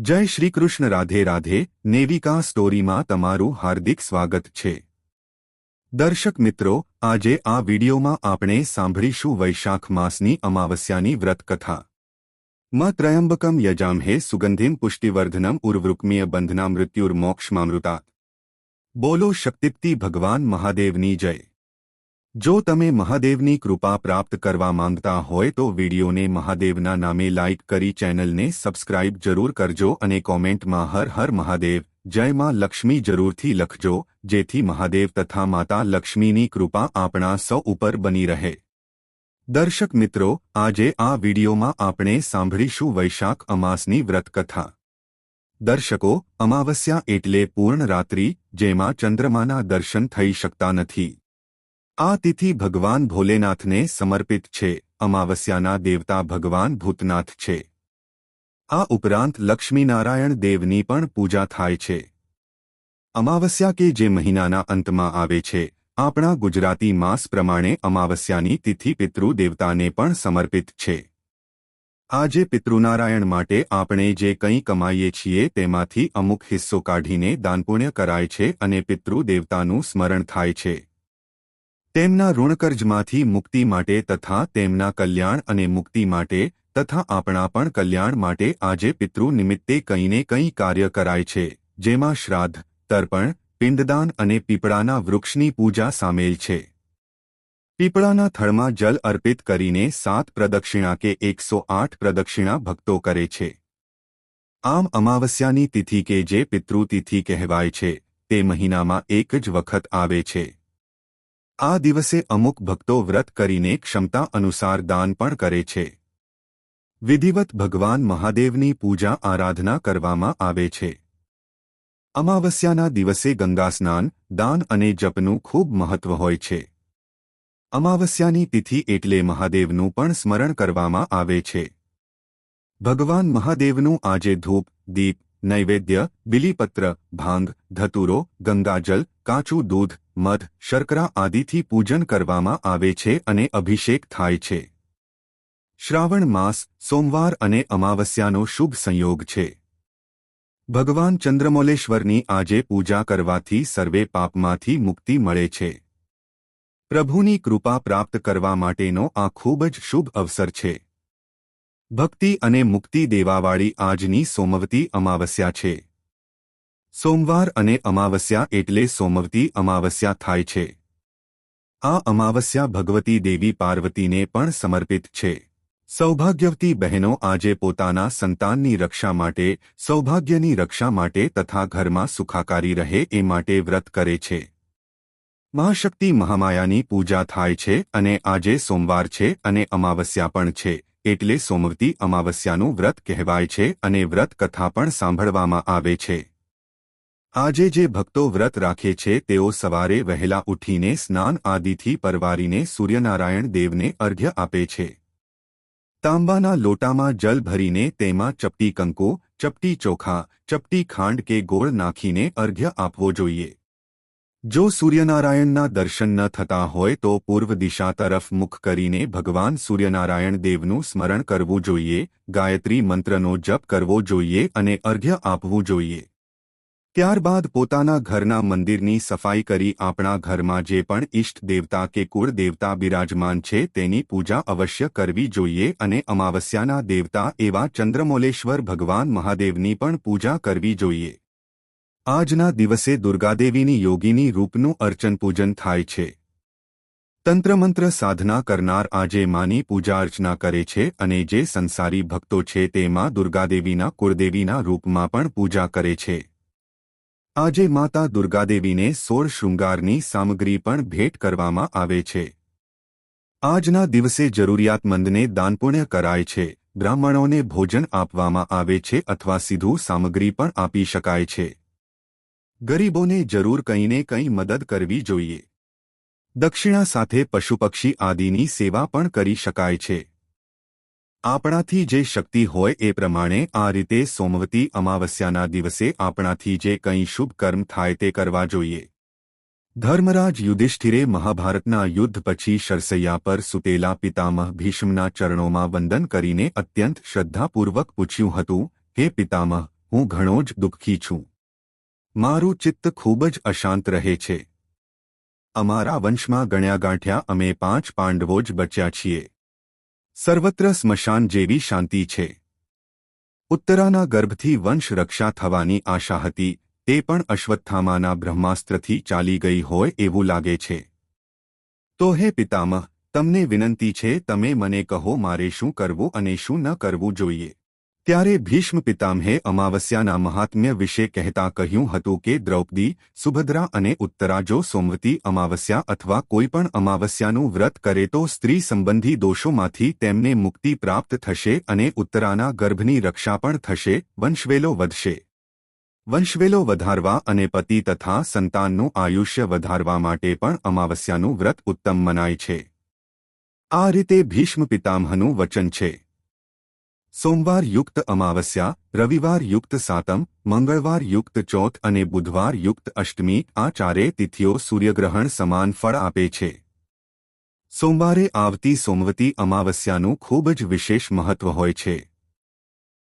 જય શ્રી કૃષ્ણ. રાધે રાધે. નેવિકા સ્ટોરીમાં તમારું હાર્દિક સ્વાગત છે. દર્શક મિત્રો, આજે આ વિડીયોમાં આપણે સાંભળીશું વૈશાખ માસની અમાવસ્યાની વ્રતકથા. ત્રયંબકમ યજામહે સુગંધિમ પુષ્ટિવર્ધનમ ઉર્વૃક્મીય બંધના મૃત્યુર્મોક્ષમામૃતાત. બોલો શક્તિપતિ ભગવાન મહાદેવની જય. જો તમે મહાદેવની કૃપા પ્રાપ્ત કરવા માંગતા હોય તો વિડીયોને મહાદેવના નામે લાઇક કરી ચેનલને સબસ્ક્રાઇબ જરૂર કરજો અને કોમેન્ટમાં હર હર મહાદેવ જય માં લક્ષ્મી જરૂરથી લખજો, જેથી મહાદેવ તથા માતા લક્ષ્મીની કૃપા આપણા સૌ ઉપર બની રહે. દર્શક મિત્રો, આજે આ વિડીયોમાં આપણે સાંભળીશું વૈશાખ અમાસની વ્રતકથા. દર્શકો, અમાવસ્યા એટલે પૂર્ણ રાત્રિ, જેમાં ચંદ્રમાના દર્શન થઈ શકતા નથી. આ તિથિ ભગવાન ભોલેનાથને સમર્પિત છે. અમાવસ્યાના દેવતા ભગવાન ભૂતનાથ છે. આ ઉપરાંત લક્ષ્મીનારાયણ દેવની પણ પૂજા થાય છે. અમાવસ્યા કે જે મહિનાના અંતમાં આવે છે, આપણા ગુજરાતી માસ પ્રમાણે અમાવસ્યાની તિથિ પિતૃ દેવતાને પણ સમર્પિત છે. આજે પિતૃનારાયણ માટે આપણે જે કંઈ કમાઈએ છીએ તેમાંથી અમુક હિસ્સો કાઢીને દાનપુણ્ય કરાય છે અને પિતૃ દેવતાનું સ્મરણ થાય છે. તેમના ઋણકર્જમાંથી મુક્તિ માટે તથા તેમના કલ્યાણ અને મુક્તિ માટે તથા આપણા પણ કલ્યાણ માટે આજે પિતૃ નિમિત્તે કંઈને કંઈ કાર્ય કરાય છે, જેમાં શ્રાદ્ધ, તર્પણ, પિંડદાન અને પીપળાના વૃક્ષની પૂજા સામેલ છે. પીપળાના થળમાં જલ અર્પિત કરીને 7 પ્રદક્ષિણા કે 108 પ્રદક્ષિણા ભક્તો કરે છે. આમ અમાવસ્યાની તિથિ કે જે પિતૃતિથિ કહેવાય છે, તે મહિનામાં એક જ વખત આવે છે. આ દિવસે અમુક ભક્તો વ્રત કરીને ક્ષમતા અનુસાર દાન પણ કરે છે. વિધિવત ભગવાન મહાદેવની પૂજા આરાધના કરવામાં આવે છે. અમાવસ્યાના દિવસે ગંગા સ્નાન, દાન અને જપનું ખૂબ મહત્વ હોય છે. અમાવસ્યાની તિથિ એટલે મહાદેવનું પણ સ્મરણ કરવામાં આવે છે. ભગવાન મહાદેવનું આજે ધૂપ, દીપ, નૈવેદ્ય, બિલીપત્ર, ભાંગ, ધતુરો, ગંગાજલ, કાચું દૂધ, મધ, શર્કરા આદિથી પૂજન કરવામાં આવે છે અને અભિષેક થાય છે. શ્રાવણ માસ, સોમવાર અને અમાવસ્યાનો શુભ સંયોગ છે. ભગવાન ચંદ્રમૌલેશ્વરની આજે પૂજા કરવાથી સર્વે પાપમાંથી મુક્તિ મળે છે. પ્રભુની કૃપા પ્રાપ્ત કરવા માટેનો આ ખૂબ જ શુભ અવસર છે. ભક્તિ અને મુક્તિ દેવાવાળી આજની સોમવતી અમાવસ્યા છે. સોમવાર અને અમાવસ્યા એટલે સોમવતી અમાવસ્યા થાય છે. આ અમાવસ્યા ભગવતી દેવી પાર્વતીને પણ સમર્પિત છે. સૌભાગ્યવતી બહેનો આજે પોતાના સંતાનની રક્ષા માટે, સૌભાગ્યની રક્ષા માટે તથા ઘરમાં સુખાકારી રહે એ માટે વ્રત કરે છે. મહાશક્તિ મહામાયાની પૂજા થાય છે અને આજે સોમવાર છે અને અમાવસ્યા પણ છે, એટલે સોમવતી અમાવસ્યાનું વ્રત કહેવાય છે અને વ્રત કથા પણ સાંભળવામાં આવે છે. આજે જે ભક્તો વ્રત રાખે છે તેઓ સવારે વહેલા ઉઠીને સ્નાન આદિથી પરવારીને સૂર્યનારાયણ દેવને અર્ઘ્ય આપે છે. તાંબાના લોટામાં જલ ભરીને તેમાં ચપટી કંકુ, ચપટી ચોખા, ચપટી ખાંડ કે ગોળ નાખીને અર્ઘ્ય આપવો જોઈએ. જો સૂર્યનારાયણના દર્શન ન થતા હોય તો પૂર્વ દિશા તરફ મુખ કરીને ભગવાન સૂર્યનારાયણ દેવનું સ્મરણ કરવું જોઈએ, ગાયત્રી મંત્રનો જપ કરવો જોઈએ અને અર્ઘ્ય આપવું જોઈએ. ત્યારબાદ પોતાના ઘરના મંદિરની સફાઈ કરી આપણા ઘરમાં જે પણ ઇષ્ટ દેવતા કે કુળ દેવતા બિરાજમાન છે તેની પૂજા અવશ્ય કરવી જોઈએ અને અમાવસ્યાના દેવતા એવા ચંદ્રમૌલેશ્વર ભગવાન મહાદેવની પણ પૂજા કરવી જોઈએ. આજના દિવસે દુર્ગાદેવીની યોગીની રૂપનું અર્ચન પૂજન થાય છે. તંત્રમંત્ર સાધના કરનાર આજે માની પૂજા અર્ચના કરે છે અને જે સંસારી ભક્તો છે તે માં દુર્ગાદેવીના કુળદેવીના રૂપમાં પણ પૂજા કરે છે. આજે માતા દુર્ગાદેવીને 16 શૃંગારની સામગ્રી પણ ભેટ કરવામાં આવે છે. આજના દિવસે જરૂરિયાતમંદને દાનપુણ્ય કરાય છે, બ્રાહ્મણોને ભોજન આપવામાં આવે છે અથવા સીધું સામગ્રી પણ આપી શકાય છે. ગરીબોને જરૂર કંઈને કંઈ મદદ કરવી જોઈએ. દક્ષિણા સાથે પશુપક્ષી આદિની સેવા પણ કરી શકાય છે. આપણાથી જે શક્તિ હોય એ પ્રમાણે આ રીતે સોમવતી અમાવસ્યાના દિવસે આપણાથી જે કંઈ શુભ કર્મ થાય તે કરવા જોઈએ. ધર્મરાજ યુધિષ્ઠિરે મહાભારતના યુદ્ધ પછી શરસૈયા પર સૂતેલા પિતામહ ભીષ્મના ચરણોમાં વંદન કરીને અત્યંત શ્રદ્ધાપૂર્વક પૂછ્યું હતું, હે પિતામહ, હું ઘણો જ દુઃખી છું. મારું ચિત્ત ખૂબ જ અશાંત રહે છે. અમારા વંશમાં ગણ્યાગાંઠ્યા અમે 5 પાંડવો જ બચ્યા છીએ. સર્વત્ર સ્મશાન જેવી શાંતિ છે. ઉત્તરાના ગર્ભથી વંશ રક્ષા થવાની આશા હતી, તે પણ અશ્વત્થામાના બ્રહ્માસ્ત્રથી ચાલી ગઈ હોય એવું લાગે છે. તો હે પિતામહ, તમને વિનંતી છે, તમે મને કહો મારે શું કરવું અને શું ન કરવું જોઈએ. ત્યારે ભીષ્મ પિતામહે અમાવસ્યાના મહાત્મ્ય વિશે કહેતા કહ્યું હતું કે દ્રૌપદી, સુભદ્રા અને ઉત્તરા જો સોમવતી અમાવસ્યા અથવા કોઈપણ અમાવસ્યાનું વ્રત કરે તો સ્ત્રી સંબંધી દોષોમાંથી તેમને મુક્તિ પ્રાપ્ત થશે અને ઉત્તરાના ગર્ભની રક્ષા પણ થશે, વંશવેલો વધશે. વંશવેલો વધારવા અને પતિ તથા સંતાનનું આયુષ્ય વધારવા માટે પણ અમાવસ્યાનું વ્રત ઉત્તમ મનાય છે. આ રીતે ભીષ્મ પિતામહનું વચન છે. સોમવાર યુક્ત અમાવસ્યા, રવિવાર યુક્ત સાતમ, મંગળવાર યુક્ત ચોથ અને બુધવાર યુક્ત અષ્ટમી, આ ચારેય તિથિઓ સૂર્યગ્રહણ સમાન ફળ આપે છે. સોમવારે આવતી સોમવતી અમાવસ્યાનું ખૂબ જ વિશેષ મહત્વ હોય છે.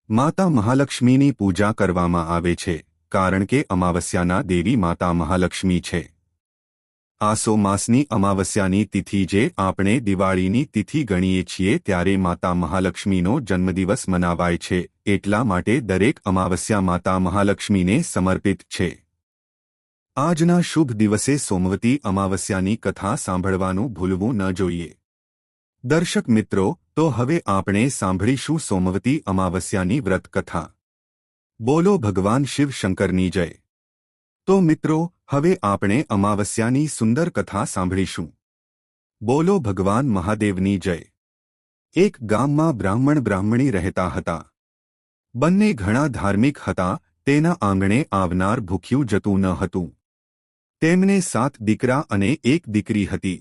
માતા મહાલક્ષ્મીની પૂજા કરવામાં આવે છે, કારણ કે અમાવસ્યાના દેવી માતા મહાલક્ષ્મી છે. આસો માસની અમાવસ્યાની તિથિ જે આપણે દિવાળીની તિથિ ગણીએ છીએ ત્યારે માતા મહાલક્ષ્મીનો જન્મદિવસ મનાવાય છે, એટલા માટે દરેક અમાવસ્યા માતા મહાલક્ષ્મીને સમર્પિત છે. આજના શુભ દિવસે સોમવતી અમાવસ્યાની કથા સાંભળવાનું ભૂલવું ન જોઈએ. દર્શક મિત્રો, તો હવે આપણે સાંભળીશું સોમવતી અમાવસ્યાની વ્રત કથા. બોલો ભગવાન શિવ શંકરની જય. તો મિત્રો, હવે આપણે અમાવસ્યાની સુંદર કથા સાંભળીશું. બોલો ભગવાન મહાદેવની જય. એક ગામમાં બ્રાહ્મણી રહેતા હતા. બંને ઘણા ધાર્મિક હતા. તેના આંગણે આવનાર ભૂખ્યું જતું ન હતું. તેમને 7 દીકરા અને 1 દીકરી હતી.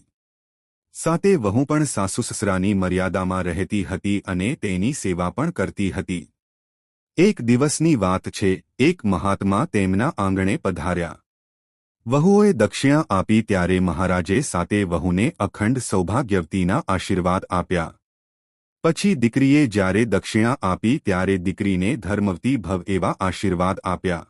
7 વહુ પણ સાસુ-સસરાની મર્યાદામાં રહેતી હતી અને તેની સેવા પણ કરતી હતી. એક દિવસની વાત છે, એક મહાત્મા તેમના આંગણે પધાર્યા. વહુઓએ દક્ષિણા આપી ત્યારે મહારાજે 7 વહુને અખંડ સૌભાગ્યવતીના આશીર્વાદ આપ્યા. પછી દીકરીએ જ્યારે દક્ષિણા આપી ત્યારે દીકરીને ધર્મવતી ભવ એવા આશીર્વાદ આપ્યા.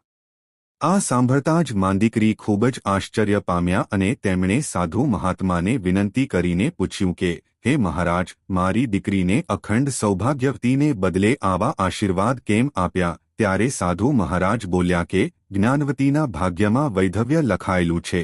આ સાંભળતા જ માંદીકરી ખૂબ જ આશ્ચર્ય પામ્યા અને તેમણે સાધુ મહાત્માને વિનંતી કરીને પૂછ્યું કે, હે મહારાજ, મારી દીકરીને અખંડ સૌભાગ્યવતીને બદલે આવા આશીર્વાદ કેમ આપ્યા? ત્યારે સાધુ મહારાજ બોલ્યા કે, જ્ઞાનવતીના ભાગ્યમાં વૈધવ્ય લખાયેલું છે.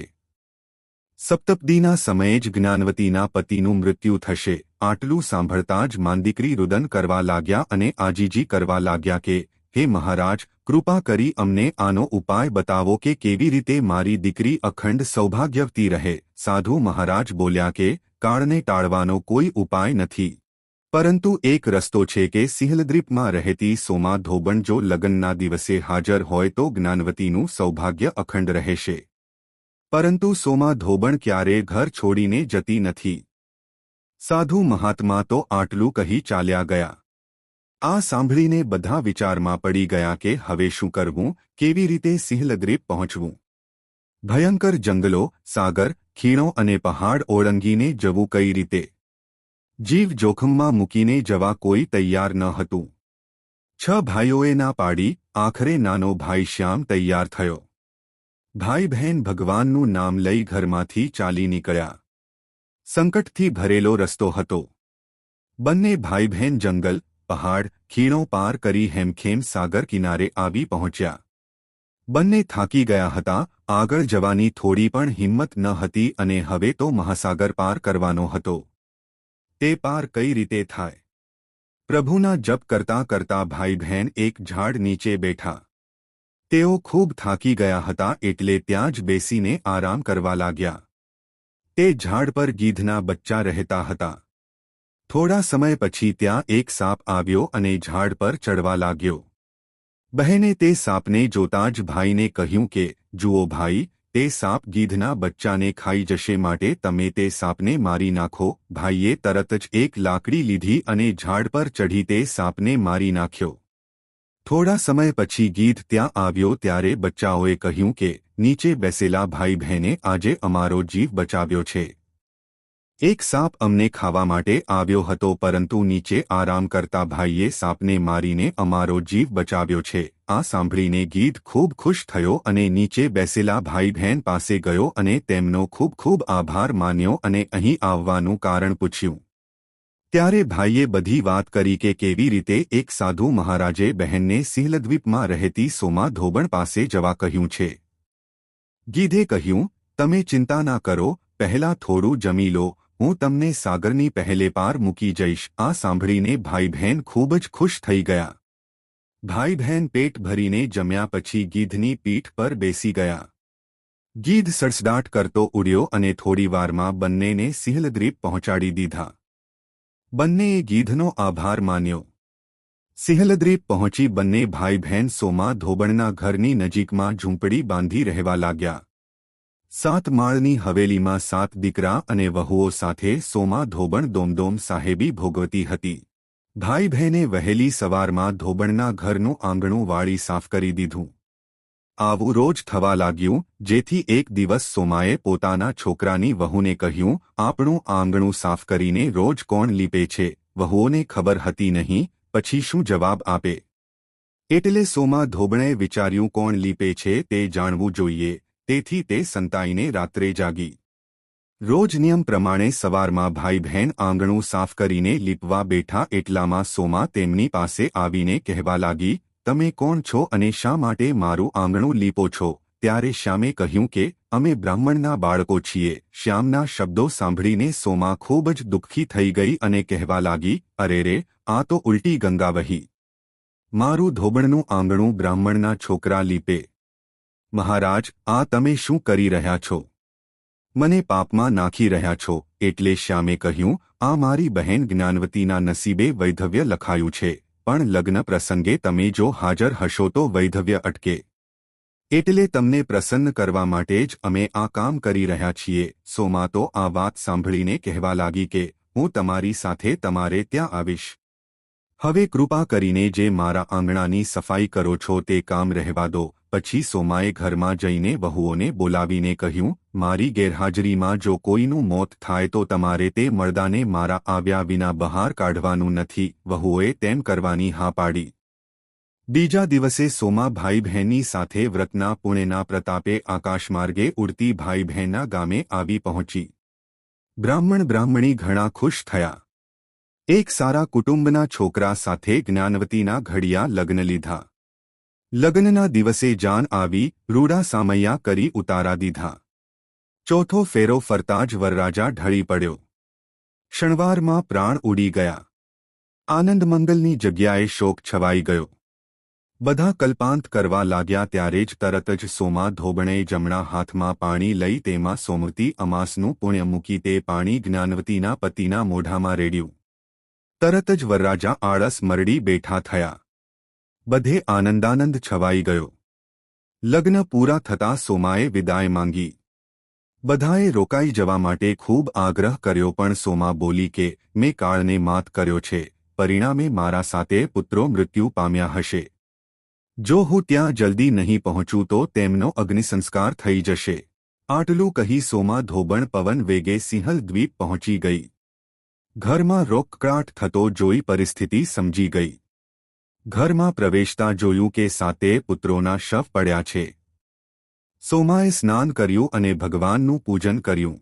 સપ્તપદીના સમયે જ જ્ઞાનવતીના પતિનું મૃત્યુ થશે. આટલું સાંભળતા જ માંદીકરી રુદન કરવા લાગ્યા અને આજીજી કરવા લાગ્યા કે, હે મહારાજ, કૃપા કરી અમને આનો ઉપાય બતાવો કે કેવી રીતે મારી દીકરી અખંડ સૌભાગ્યવતી રહે. સાધુ મહારાજ બોલ્યા કે, કાળને ટાળવાનો કોઈ ઉપાય નથી. પરંતુ એક રસ્તો છે કે સિંહલદ્રીપમાં રહેતી સોમા ધોબણ જો લગ્નના દિવસે હાજર હોય તો જ્ઞાનવતીનું સૌભાગ્ય અખંડ રહેશે. પરંતુ સોમા ધોબણ ક્યારેય ઘર છોડીને જતી નથી. સાધુ મહાત્મા તો આટલું કહી ચાલ્યા ગયા. આ સાંભળીને બધા વિચારમાં પડી ગયા કે હવે શું કરવું, કેવી રીતે સિંહલદ્રીપ પહોંચવું. ભયંકર જંગલો, સાગર, ખીણો અને પહાડ ઓળંગીને જવું કઈ રીતે? જીવ જોખમમાં મૂકીને જવા કોઈ તૈયાર ન હતું. 6 ભાઈઓએ ના પાડી. આખરે નાનો ભાઈ શ્યામ તૈયાર થયો. ભાઈ બહેન ભગવાનનું નામ લઈ ઘરમાંથી ચાલી નીકળ્યા. સંકટથી ભરેલો રસ્તો હતો. બંને ભાઈ બહેન જંગલ, પહાડ, ખીણો પાર કરી હેમખેમ સાગર કિનારે આવી પહોંચ્યા. બંને થાકી ગયા હતા. આગળ જવાની થોડી પણ હિંમત ન હતી અને હવે તો મહાસાગર પાર કરવાનો હતો. તે પાર કઈ રીતે થાય? પ્રભુના જપ કરતા કરતા ભાઈ બહેન એક ઝાડ નીચે બેઠા. તેઓ ખૂબ થાકી ગયા હતા એટલે ત્યાં જ બેસીને આરામ કરવા લાગ્યા. તે ઝાડ પર ગીધના બચ્ચા રહેતા હતા. થોડા સમય પછી ત્યાં એક સાપ આવ્યો અને ઝાડ પર ચડવા લાગ્યો. બહેને તે સાપને જોતા જ ભાઈને કહ્યું કે, જુઓ ભાઈ, તે સાપ ગીધના બચ્ચાને ખાઈ જશે માટે તમે તે સાપને મારી નાખો. ભાઈએ તરત જ એક લાકડી લીધી અને ઝાડ પર ચઢી તે સાપને મારી નાખ્યો. થોડા સમય પછી ગીધ ત્યાં આવ્યો ત્યારે બચ્ચાઓએ કહ્યું કે, નીચે બેસેલા ભાઈ બહેને આજે અમારો જીવ બચાવ્યો છે. એક સાપ અમને ખાવા માટે આવ્યો હતો, પરંતુ નીચે આરામ કરતા ભાઈએ સાપને મારીને અમારો જીવ બચાવ્યો છે. આ સાંભળીને ગીધ ખૂબ ખુશ થયો અને નીચે બેસેલા ભાઈ બહેન પાસે ગયો અને તેમનો ખૂબ ખૂબ આભાર માન્યો અને અહીં આવવાનું કારણ પૂછ્યું. ત્યારે ભાઈએ બધી વાત કરી કે કેવી રીતે એક સાધુ મહારાજે બહેનને સિંહલદ્વીપમાં રહેતી સોમા ધોબણ પાસે જવા કહ્યું છે. ગીધે કહ્યું, તમે ચિંતા ના કરો, પહેલા થોડું જમી લો, હું તમને સાગરની પહેલે પાર મૂકી જઈશ. આ સાંભળીને ભાઈ બહેન ખૂબ જ ખુશ થઈ ગયા. ભાઈ બહેન પેટ ભરીને જમ્યા પછી ગીધની પીઠ પર બેસી ગયા. ગીધ સડસડાટ કરતો ઉડ્યો અને થોડીવારમાં બંનેને સિંહલદ્વીપ પહોંચાડી દીધા. બંનેએ ગીધનો આભાર માન્યો. સિંહલદ્વીપ પહોંચી બંને ભાઈ બહેન સોમા ધોબણના ઘરની નજીકમાં ઝૂંપડી બાંધી રહેવા લાગ્યા. 7 માળની હવેલીમાં 7 દીકરા અને વહુઓ સાથે સોમા ધોબણ દોમદોમ સાહેબી ભોગવતી હતી. ભાઈ બહેને વહેલી સવારમાં ધોબણના ઘરનું આંગણું વાળી સાફ કરી દીધું. આવું રોજ થવા લાગ્યું, જેથી એક દિવસ સોમાએ પોતાના છોકરાની વહુને કહ્યું, આપણું આંગણું સાફ કરીને રોજ કોણ લીપે છે? વહુઓને ખબર હતી નહીં, પછી શું જવાબ આપે? એટલે સોમા ધોબણે વિચાર્યું, કોણ લીપે છે તે જાણવું જોઈએ. તેથી તે સંતાઈને રાત્રે જાગી. રોજ નિયમ પ્રમાણે સવારમાં ભાઈ બહેન આંગણું સાફ કરીને લીપવા બેઠા એટલામાં સોમા તેમની પાસે આવીને કહેવા લાગી, તમે કોણ છો અને શા માટે મારું આંગણું લીપો છો? ત્યારે શ્યામે કહ્યું કે અમે બ્રાહ્મણના બાળકો છીએ. શ્યામના શબ્દો સાંભળીને સોમા ખૂબ જ દુઃખી થઈ ગઈ અને કહેવા લાગી, અરે રે, આ તો ઉલટી ગંગા વહી. મારું ધોબણનું આંગણું બ્રાહ્મણના છોકરા લીપે. મહારાજ, આ તમે શું કરી રહ્યા છો? મને પાપમાં નાખી રહ્યા છો. એટલે શ્યામે કહ્યું, આ મારી બહેન જ્ઞાનવતીના નસીબે વૈધવ્ય લખાયું છે, પણ લગ્ન પ્રસંગે તમે જો હાજર હશો તો વૈધવ્ય અટકે. એટલે તમને પ્રસન્ન કરવા માટે જ અમે આ કામ કરી રહ્યા છીએ. સોમા તો આ વાત સાંભળીને કહેવા લાગી કે હું તમારી સાથે તમારે ત્યાં આવીશ. હવે કૃપા કરીને જે મારા આંગણાની સફાઈ કરો છો તે કામ રહેવા દો. પછી સોમાએ ઘરમાં જઈને વહુઓને બોલાવીને કહ્યું, મારી ગેરહાજરીમાં જો કોઈનું મોત થાય તો તમારે તે મર્દાને મારા આવ્યા વિના બહાર કાઢવાનું નથી. વહુઓએ તેમ કરવાની હા પાડી. બીજા દિવસે સોમા ભાઈ બહેનની સાથે વ્રતના પુણ્યના પ્રતાપે આકાશમાર્ગે ઉડતી ભાઈ બહેનના ગામે આવી પહોંચી. બ્રાહ્મણ બ્રાહ્મણી ઘણા ખુશ થયા. એક સારા કુટુંબના છોકરા સાથે જ્ઞાનવતીના ઘડિયા લગ્ન લીધા. લગ્નના દિવસે જાન આવી, રૂડા સામૈયા કરી ઉતારા દીધા. ચોથો ફેરો ફરતા જ વરરાજા ઢળી પડ્યો. ક્ષણવારમાં પ્રાણ ઉડી ગયા. આનંદ મંગલની જગ્યાએ શોક છવાઈ ગયો. બધા કલ્પાંત કરવા લાગ્યા. ત્યારે જ તરત જ સોમા ધોબણે જમણા હાથમાં પાણી લઈ તેમાં સોમવતી અમાસનું પુણ્ય મૂકી તે પાણી જ્ઞાનવતીના પતિના મોઢામાં રેડ્યું. તરત જ વરરાજા આળસ મરડી બેઠા થયા. બધે આનંદાનંદ છવાઈ ગયો. લગ્ન પૂરા થતાં સોમાએ વિદાય માંગી. બધાએ રોકાઈ જવા માટે ખૂબ આગ્રહ કર્યો, પણ સોમા બોલી કે મેં કાળને માત કર્યો છે, પરિણામે મારા સાથે પુત્રો મૃત્યુ પામ્યા હશે. જો હું ત્યાં જલ્દી નહીં પહોંચું તો તેમનો અગ્નિસંસ્કાર થઈ જશે. આટલું કહી સોમા ધોબણ પવન વેગે સિંહલદ્વીપ પહોંચી ગઈ. ઘરમાં રોકકળાટ થતો જોઈ પરિસ્થિતિ સમજી ગઈ. ઘરમાં પ્રવેશતા જોયું કે 7 પુત્રોના શવ પડ્યા છે. સોમાએ સ્નાન કર્યું અને ભગવાનનું પૂજન કર્યું.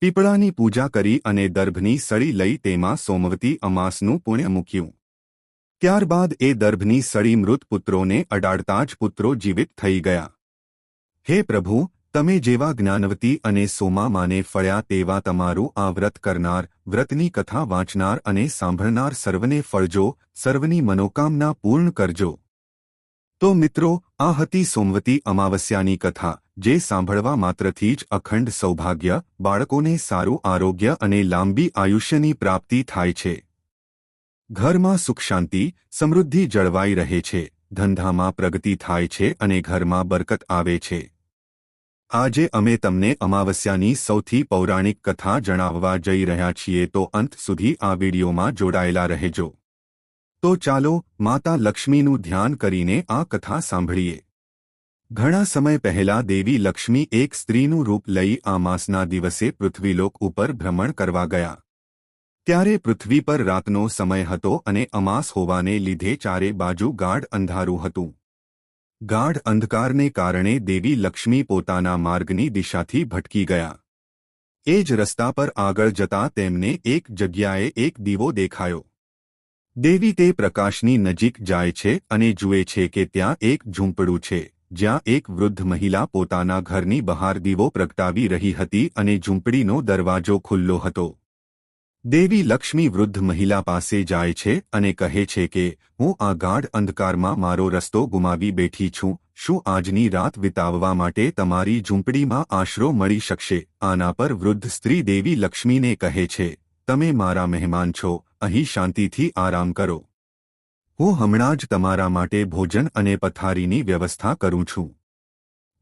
પીપળાની પૂજા કરી અને દર્ભની સળી લઈ તેમાં સોમવતી અમાસનું પુણ્ય મૂક્યું. ત્યારબાદ એ દર્ભની સળી મૃત પુત્રોને અડાડતા જ પુત્રો જીવિત થઈ ગયા. હે પ્રભુ, તમે જેવા જ્ઞાનવતી અને સોમા માને ફળ્યા તેવા તમારું આ વ્રત કરનાર, વ્રતની કથા વાંચનાર અને સાંભળનાર સર્વને ફળજો, સર્વની મનોકામના પૂર્ણ કરજો. તો મિત્રો, આ હતી સોમવતી અમાવસ્યાની કથા, જે સાંભળવા માત્રથી જ અખંડ સૌભાગ્ય, બાળકોને સારું આરોગ્ય અને લાંબી આયુષ્યની પ્રાપ્તિ થાય છે. ઘરમાં સુખ શાંતિ, સમૃદ્ધિ જળવાઈ રહે છે, ધંધામાં પ્રગતિ થાય છે અને ઘરમાં બરકત આવે છે. આજે અમે તમને અમાવસ્યાની સૌથી પૌરાણિક કથા જણાવવા જઈ રહ્યા છીએ, તો અંત સુધી આ વિડીયોમાં જોડાયેલા રહેજો. તો ચાલો માતા લક્ષ્મીનું ધ્યાન કરીને આ કથા સાંભળીએ. ઘણા સમય પહેલા દેવી લક્ષ્મી એક સ્ત્રીનું રૂપ લઈ આ માસના દિવસે પૃથ્વીલોક ઉપર ભ્રમણ કરવા ગયા. ત્યારે પૃથ્વી પર રાતનો સમય હતો અને અમાસ હોવાને લીધે ચારે બાજુ ગાઢ અંધારું હતું. ગાઢ અંધકારને કારણે દેવી લક્ષ્મી પોતાના માર્ગની દિશાથી ભટકી ગયા. એ જ રસ્તા પર આગળ જતા તેમને એક જગ્યાએ એક દીવો દેખાયો. દેવી તે પ્રકાશની નજીક જાય છે અને જુએ છે કે ત્યાં એક ઝૂંપડું છે, જ્યાં એક વૃદ્ધ મહિલા પોતાના ઘરની બહાર દીવો પ્રગટાવી રહી હતી અને ઝૂંપડીનો દરવાજો ખુલ્લો હતો. દેવી લક્ષ્મી વૃદ્ધ મહિલા પાસે જાય છે અને કહે છે કે હું આ ગાઢ અંધકારમાં મારો રસ્તો ગુમાવી બેઠી છું. શું આજની રાત વિતાવવા માટે તમારી ઝૂંપડીમાં આશરો મળી શકશે? આના પર વૃદ્ધ સ્ત્રી દેવી લક્ષ્મીને કહે છે, તમે મારા મહેમાન છો, અહીં શાંતિથી આરામ કરો. હું હમણાં જ તમારા માટે ભોજન અને પથારીની વ્યવસ્થા કરું છું.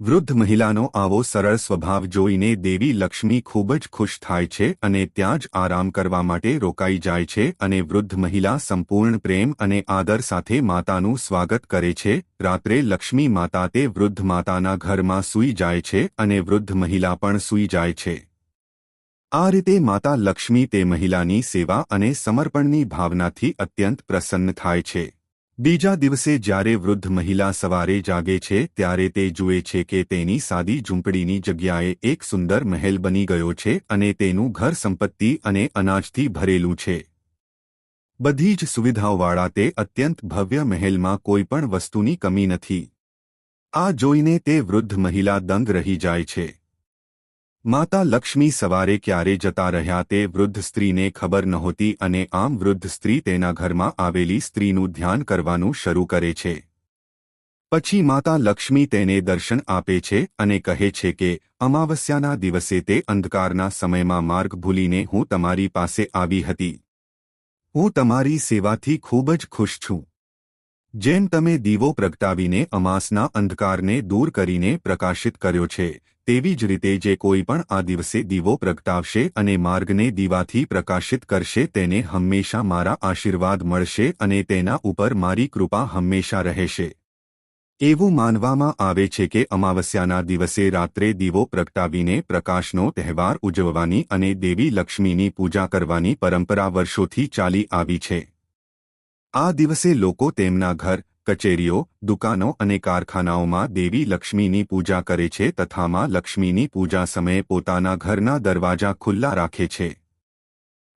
વૃદ્ધ મહિલાનો આવો સરળ સ્વભાવ જોઈને દેવી લક્ષ્મી ખૂબ જ ખુશ થાય છે અને ત્યાં જ આરામ કરવા માટે રોકાઈ જાય છે અને વૃદ્ધ મહિલા સંપૂર્ણ પ્રેમ અને આદર સાથે માતાનું સ્વાગત કરે છે. રાત્રે લક્ષ્મી માતા તે વૃદ્ધ માતાના ઘરમાં સૂઈ જાય છે અને વૃદ્ધ મહિલા પણ સૂઈ જાય છે. આ રીતે માતા લક્ષ્મી તે મહિલાની સેવા અને સમર્પણની ભાવનાથી અત્યંત પ્રસન્ન થાય છે. બીજા દિવસે જ્યારે વૃદ્ધ મહિલા સવારે જાગે છે ત્યારે તે જુએ છે કે તેની સાદી ઝૂંપડીની જગ્યાએ એક સુંદર મહેલ બની ગયો છે અને તેનું ઘર સંપત્તિ અને અનાજથી ભરેલું છે. બધી જ સુવિધાઓવાળા તે અત્યંત ભવ્ય મહેલમાં કોઈ પણ વસ્તુની કમી નથી. આ જોઈને તે વૃદ્ધ મહિલા દંગ રહી જાય છે. માતા લક્ષ્મી સવારે ક્યારે જતા રહ્યા તે વૃદ્ધ સ્ત્રીને ખબર નહોતી અને આમ વૃદ્ધ સ્ત્રી તેના ઘરમાં આવેલી સ્ત્રીનું ધ્યાન કરવાનું શરૂ કરે છે. પછી માતા લક્ષ્મી તેને દર્શન આપે છે અને કહે છે કે અમાવસ્યાના દિવસે તે અંધકારના સમયમાં માર્ગ ભૂલીને હું તમારી પાસે આવી હતી. હું તમારી સેવાથી ખૂબ જ ખુશ છું. જેમ તમે દીવો પ્રગટાવીને અમાસના અંધકારને દૂર કરીને પ્રકાશિત કર્યો છે, તેવી જ રીતે જે કોઈ પણ આ દિવસે દીવો પ્રગટાવશે અને માર્ગને દીવાથી પ્રકાશિત કરશે તેને હંમેશા મારા આશીર્વાદ મળશે અને તેના ઉપર મારી કૃપા હંમેશા રહેશે. એવું માનવામાં આવે છે કે અમાવસ્યાના દિવસે રાત્રે દીવો પ્રગટાવીને પ્રકાશનો તહેવાર ઉજવવાની અને દેવી લક્ષ્મીની પૂજા કરવાની પરંપરા વર્ષોથી ચાલી આવી છે. આ દિવસે લોકો તેમના ઘર, કચેરીઓ, દુકાનો અને કારખાનાઓમાં દેવી લક્ષ્મીની પૂજા કરે છે તથા માં લક્ષ્મીની પૂજા સમયે પોતાના ઘરના દરવાજા ખુલ્લા રાખે છે.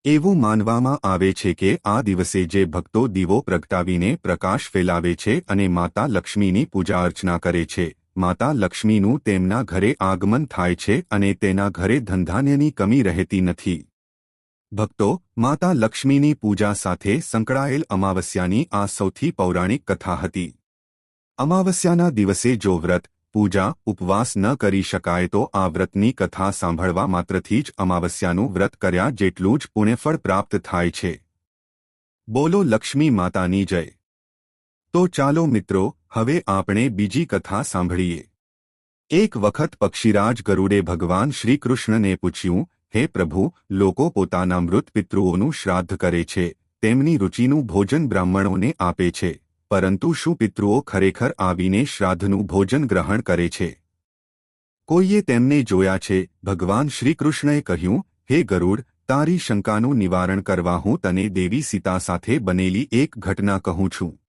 એવું માનવામાં આવે છે કે આ દિવસે જે ભક્તો દીવો પ્રગટાવીને પ્રકાશ ફેલાવે છે અને માતા લક્ષ્મીની પૂજા અર્ચના કરે છે, માતા લક્ષ્મીનું તેમના ઘરે આગમન થાય છે અને તેના ઘરે ધનધાન્યની કમી રહેતી નથી. ભક્તો, માતા લક્ષ્મીની પૂજા સાથે સંકળાયેલ અમાવસ્યાની આ સૌથી પૌરાણિક કથા હતી. અમાવસ્યાના દિવસે જો વ્રત, પૂજા, ઉપવાસ ન કરી શકાય તો આ વ્રતની કથા સાંભળવા માત્રથી જ અમાવસ્યાનું વ્રત કર્યા જેટલું જ પુણ્યફળ પ્રાપ્ત થાય છે. બોલો લક્ષ્મી માતાની જય. તો ચાલો મિત્રો, હવે આપણે બીજી કથા સાંભળીએ. એક વખત પક્ષીરાજ ગરુડે ભગવાન શ્રીકૃષ્ણને પૂછ્યું, હે પ્રભુ, લોકો પોતાના મૃત પિતૃઓનું શ્રાદ્ધ કરે છે, તેમની રુચિનું ભોજન બ્રાહ્મણોને આપે છે, પરંતુ શું પિતૃઓ ખરેખર આવીને શ્રાદ્ધનું ભોજન ગ્રહણ કરે છે? કોઈએ તેમને જોયા છે? ભગવાન શ્રીકૃષ્ણએ કહ્યું, હે ગરુડ, તારી શંકાનું નિવારણ કરવા હું તને દેવી સીતા સાથે બનેલી એક ઘટના કહું છું.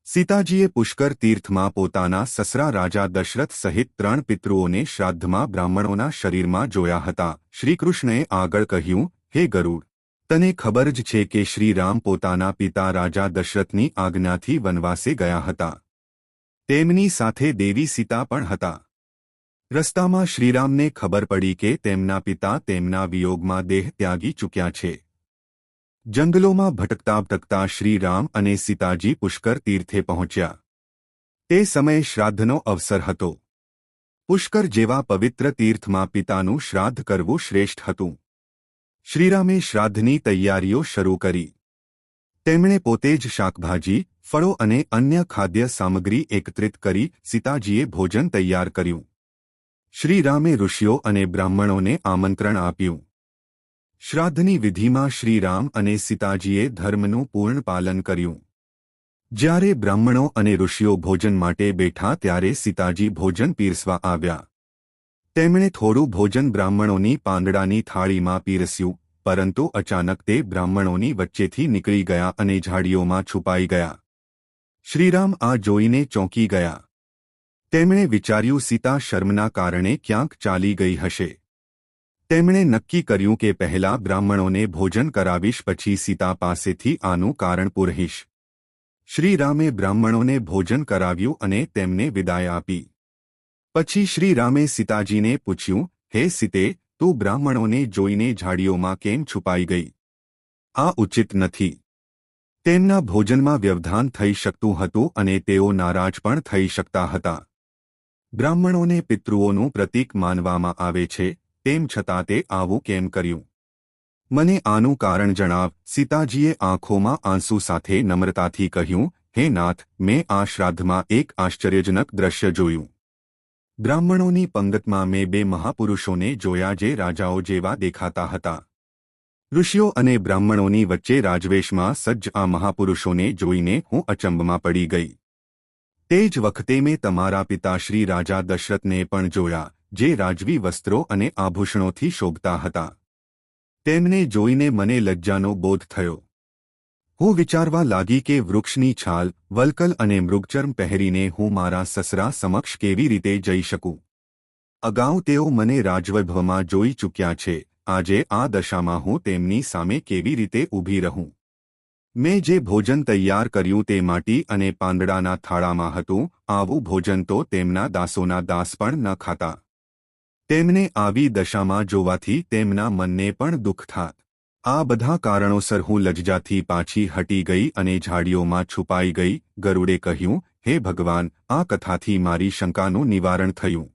સીતાજીએ પુષ્કર તીર્થમાં પોતાના સસરા રાજા દશરથ સહિત 3 પિતૃઓને શ્રાદ્ધમાં બ્રાહ્મણોના શરીરમાં જોયા હતા. શ્રીકૃષ્ણએ આગળ કહ્યું, હે ગરુડ, તને ખબર જ છે કે શ્રીરામ પોતાના પિતા રાજા દશરથની આજ્ઞાથી વનવાસે ગયા હતા. તેમની સાથે દેવી સીતા પણ હતા. રસ્તામાં શ્રીરામને ખબર પડી કે તેમના પિતા તેમના વિયોગમાં દેહ ત્યાગી ચૂક્યા છે. જંગલોમાં ભટકતા ભટકતા શ્રીરામ અને સીતાજી પુષ્કર તીર્થે પહોંચ્યા. તે સમયે શ્રાદ્ધનો અવસર હતો. પુષ્કર જેવા પવિત્ર તીર્થમાં પિતાનું શ્રાદ્ધ કરવું શ્રેષ્ઠ હતું. શ્રીરામે શ્રાદ્ધની તૈયારીઓ શરૂ કરી. તેમણે પોતે જ શાકભાજી, ફળો અને અન્ય ખાદ્ય સામગ્રી એકત્રિત કરી સીતાજીએ ભોજન તૈયાર કર્યું. શ્રીરામે ઋષિઓ અને બ્રાહ્મણોને આમંત્રણ આપ્યું. શ્રાદ્ધની વિધિમાં શ્રીરામ અને સીતાજીએ ધર્મનું પૂર્ણ પાલન કર્યું. જ્યારે બ્રાહ્મણો અને ઋષિઓ ભોજન માટે બેઠા ત્યારે સીતાજી ભોજન પીરસવા આવ્યા. તેમણે થોડું ભોજન બ્રાહ્મણોની પાંદડાની થાળીમાં પીરસ્યું, પરંતુ અચાનક તે બ્રાહ્મણોની વચ્ચેથી નીકળી ગયા અને ઝાડીઓમાં છુપાઈ ગયા. શ્રીરામ આ જોઈને ચોંકી ગયા. તેમણે વિચાર્યું સીતા શર્મના કારણે ક્યાંક ચાલી ગઈ હશે. તેમણે નક્કી કર્યું કે પહેલા બ્રાહ્મણોને ભોજન કરાવીશ, પછી સીતા પાસેથી આનું કારણ પૂછીશ. શ્રીરામે બ્રાહ્મણોને ભોજન કરાવ્યું અને તેમને વિદાય આપી. પછી શ્રીરામે સીતાજીને પૂછ્યું, હે સીતે, તું બ્રાહ્મણોને જોઈને ઝાડીઓમાં કેમ છુપાઈ ગઈ? આ ઉચિત નથી. તેમના ભોજનમાં વ્યવધાન થઈ શકતું હતું અને તેઓ નારાજ પણ થઈ શકતા હતા. બ્રાહ્મણોને પિતૃઓનું પ્રતીક માનવામાં આવે છે, તેમ છતાં તે આવું કેમ કર્યું? મને આનું કારણ જણાવ. સીતાજીએ આંખોમાં આંસુ સાથે નમ્રતાથી કહ્યું, હે નાથ, મેં આ શ્રાદ્ધમાં એક આશ્ચર્યજનક દ્રશ્ય જોયું. બ્રાહ્મણોની પંગતમાં મેં બે મહાપુરુષોને જોયા જે રાજાઓ જેવા દેખાતા હતા. ઋષિઓ અને બ્રાહ્મણોની વચ્ચે રાજવેશમાં સજ્જ આ મહાપુરુષોને જોઈને હું અચંબમાં પડી ગઈ. તે જ વખતે મેં તમારા પિતા શ્રી રાજા દશરથને પણ જોયા, જે રાજવી વસ્ત્રો અને આભૂષણોથી શોભતા હતા. તેમને જોઈને મને લજ્જાનો બોધ થયો. હું વિચારવા લાગી કે વૃક્ષની છાલ, વલ્કલ અને મૃગચર્મ પહેરીને હું મારા સસરા સમક્ષ કેવી રીતે જઈ શકું? અગાઉ તેઓ મને રાજવૈભવમાં જોઈ ચૂક્યા છે, આજે આ દશામાં હું તેમની સામે કેવી રીતે ઊભી રહું? મેં જે ભોજન તૈયાર કર્યું તે માટી અને પાંદડાના થાળામાં હતું. આવું ભોજન તો તેમના દાસોના દાસ પણ ન ખાતા. તેમને આવી દશામાં જોવાથી તેમના મનને પણ દુઃખ થાત. આ બધા કારણોસર હું લજ્જાથી પાછી હટી ગઈ અને ઝાડીઓમાં છુપાઈ ગઈ. ગરુડે કહ્યું, હે ભગવાન, આ કથાથી મારી શંકાનું નિવારણ થયું.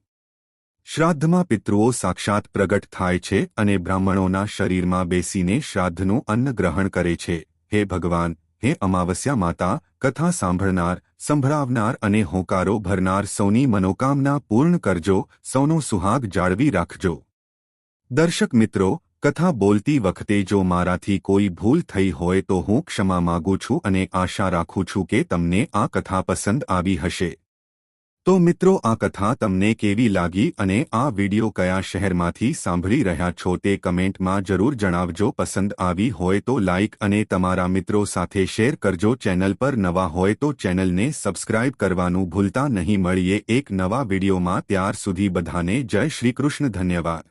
શ્રાદ્ધમાં પિતૃઓ સાક્ષાત પ્રગટ થાય છે અને બ્રાહ્મણોના શરીરમાં બેસીને શ્રાદ્ધનું અન્ન ગ્રહણ કરે છે. હે ભગવાન, હે અમાવસ્યા માતા, કથા સાંભળનાર, સંભળાવનાર અને હોંકારો ભરનાર સૌની મનોકામના પૂર્ણ કરજો, સૌનો સુહાગ જાળવી રાખજો. દર્શક મિત્રો, કથા બોલતી વખતે જો મારાથી કોઈ ભૂલ થઈ હોય તો હું ક્ષમા માગું છું અને આશા રાખું છું કે તમને આ કથા પસંદ આવી હશે. તો મિત્રો, આ કથા તમને કેવી લાગી અને આ વિડિયો કયા શહેરમાંથી સાંભળી રહ્યા છો તે કમેન્ટમાં જરૂર જણાવજો. પસંદ આવી હોય તો લાઇક અને તમારા મિત્રો સાથે શેર કરજો. ચેનલ પર નવા હોય તો ચેનલને સબસ્ક્રાઇબ કરવાનું ભૂલતા નહીં. મળીએ એક નવા વિડિયોમાં. ત્યાર સુધી બધાને જય શ્રી કૃષ્ણ. ધન્યવાદ.